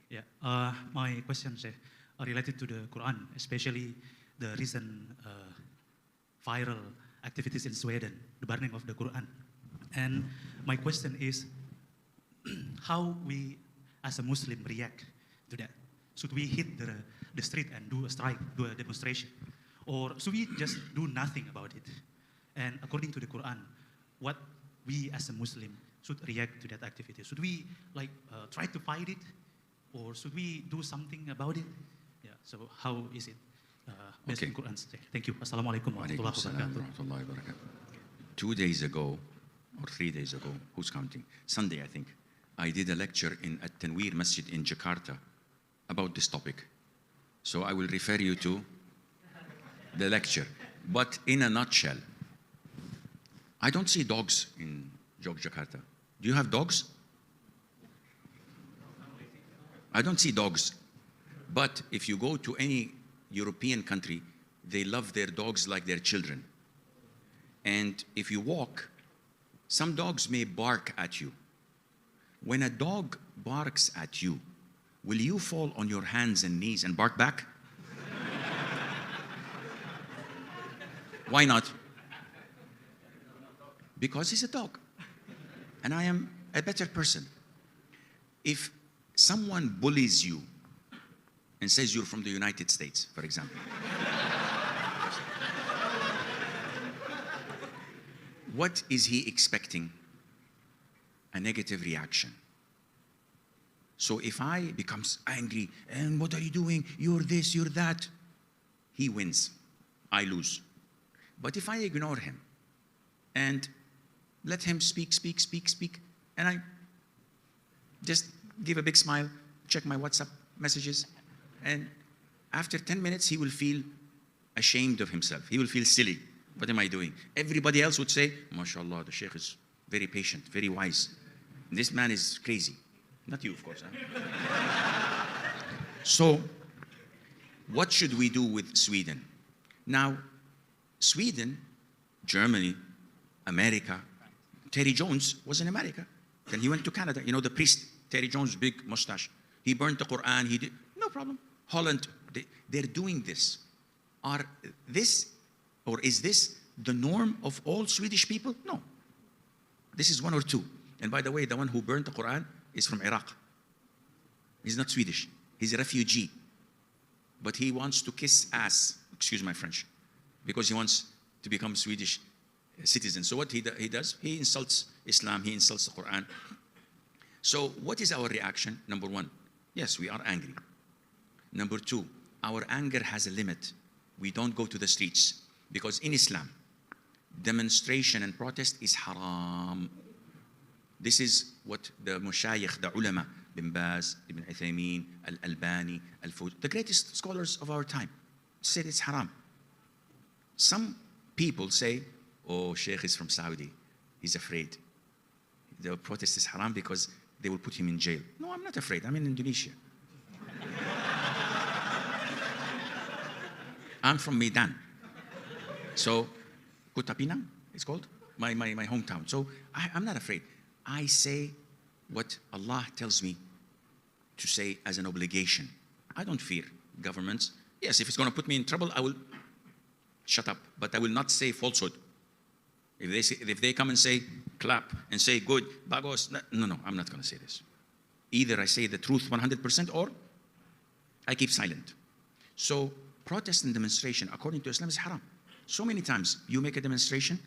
Yeah, my questions are related to the Quran, especially the recent viral activities in Sweden, the burning of the Quran. And my question is, how we as a Muslim react to that? Should we hit the street and do a strike, do a demonstration? Or should we just do nothing about it? And according to the Quran, what we as a Muslim should react to that activity? Should we try to fight it? Or should we do something about it? Yeah, so how is it based on Quran? Thank you. Assalamu alaikum wa rahmatullahi wa barakatuh. 2 days ago, or 3 days ago, who's counting? Sunday, I think. I did a lecture in at Tanweer Masjid in Jakarta about this topic. So I will refer you to the lecture. But in a nutshell, I don't see dogs in Jakarta. Do you have dogs? I don't see dogs. But if you go to any European country, they love their dogs like their children. And if you walk, some dogs may bark at you. When a dog barks at you, will you fall on your hands and knees and bark back? Why not? Because he's a dog. And I am a better person. If someone bullies you and says you're from the United States, for example, what is he expecting? A negative reaction. So if I becomes angry, and what are you doing? You're this, you're that. He wins. I lose. But if I ignore him and let him speak, and I just give a big smile, check my WhatsApp messages, and after 10 minutes, he will feel ashamed of himself. He will feel silly. What am I doing? Everybody else would say, MashaAllah, the Sheikh is very patient, very wise. This man is crazy. Not you, of course. Huh? So, what should we do with Sweden? Now, Sweden, Germany, America, Terry Jones was in America. Then he went to Canada. You know the priest, Terry Jones, big mustache. He burned the Quran, he did, no problem. Holland, they're doing this. Is this the norm of all Swedish people? No. This is one or two. And by the way, the one who burned the Quran is from Iraq. He's not Swedish. He's a refugee. But he wants to kiss ass, excuse my French, because he wants to become Swedish citizen. So what he does, he insults Islam, he insults the Quran. So what is our reaction? Number one, yes, we are angry. Number two, our anger has a limit. We don't go to the streets. Because in Islam, demonstration and protest is haram. This is what the Mushayikh, the ulama, Bin Baz, Ibn Uthaymeen, Al-Albani, Al-Fawzi, the greatest scholars of our time, said it's haram. Some people say, oh, Sheikh is from Saudi. He's afraid. The protest is haram because they will put him in jail. No, I'm not afraid. I'm in Indonesia. I'm from Medan. So, Kota Pinang, it's called, my hometown. So, I'm not afraid. I say what Allah tells me to say as an obligation. I don't fear governments. Yes, if it's going to put me in trouble, I will shut up. But I will not say falsehood. If they come and say, clap, and say, good, bagos, no, I'm not going to say this. Either I say the truth 100% or I keep silent. So, protest and demonstration, according to Islam, is haram. So many times you make a demonstration,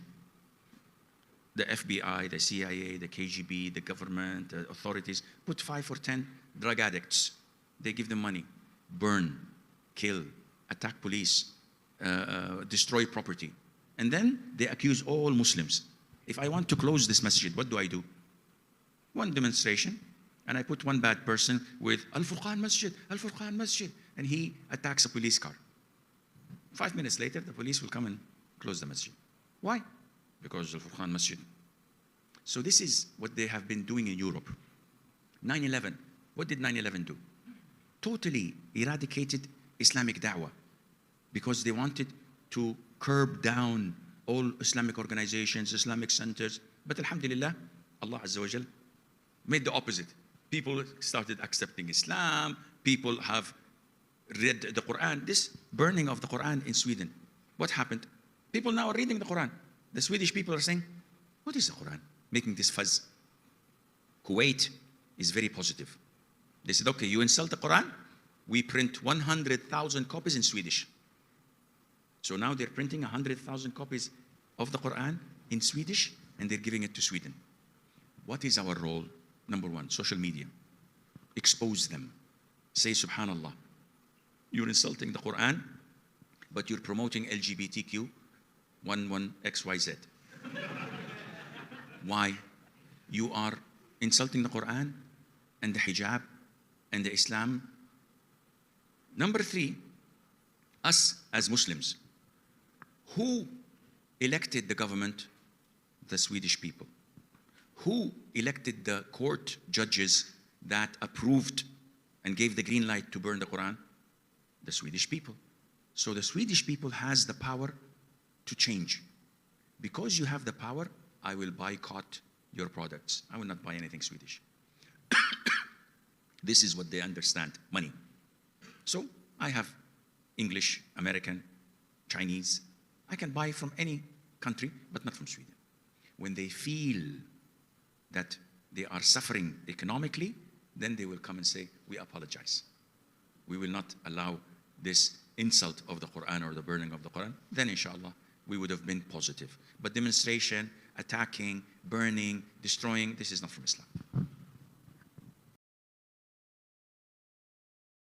the FBI, the CIA, the KGB, the government, the authorities put 5 or 10 drug addicts. They give them money, burn, kill, attack police, destroy property. And then they accuse all Muslims. If I want to close this masjid, what do? One demonstration, and I put one bad person with Al-Furqan Masjid, Al-Furqan Masjid, and he attacks a police car. 5 minutes later, the police will come and close the masjid. Why? Because of Al-Furqan Masjid. So this is what they have been doing in Europe. 9/11. What did 9/11 do? Totally eradicated Islamic da'wah because they wanted to curb down all Islamic organizations, Islamic centers. But alhamdulillah, Allah Azza wa Jal made the opposite. People started accepting Islam. People have read the Quran. This burning of the Quran in Sweden, what happened? People now are reading the Quran. The Swedish people are saying, what is the Quran? Making this fuzz. Kuwait is very positive. They said, okay, you insult the Quran, we print 100,000 copies in Swedish. So now they're printing 100,000 copies of the Quran in Swedish, and they're giving it to Sweden. What is our role? Number one, social media. Expose them. Say, subhanallah, you're insulting the Quran, but you're promoting LGBTQ 11XYZ. Why? You are insulting the Quran and the hijab and the Islam. Number three, us as Muslims. Who elected the government? The Swedish people. Who elected the court judges that approved and gave the green light to burn the Quran? The Swedish people. So the Swedish people has the power to change. Because you have the power, I will boycott your products. I will not buy anything Swedish. This is what they understand, money. So I have English, American, Chinese. I can buy from any country, but not from Sweden. When they feel that they are suffering economically, then they will come and say, we apologize. We will not allow this insult of the Quran or the burning of the Quran. Then inshallah, we would have been positive. But demonstration, attacking, burning, destroying, this is not from Islam.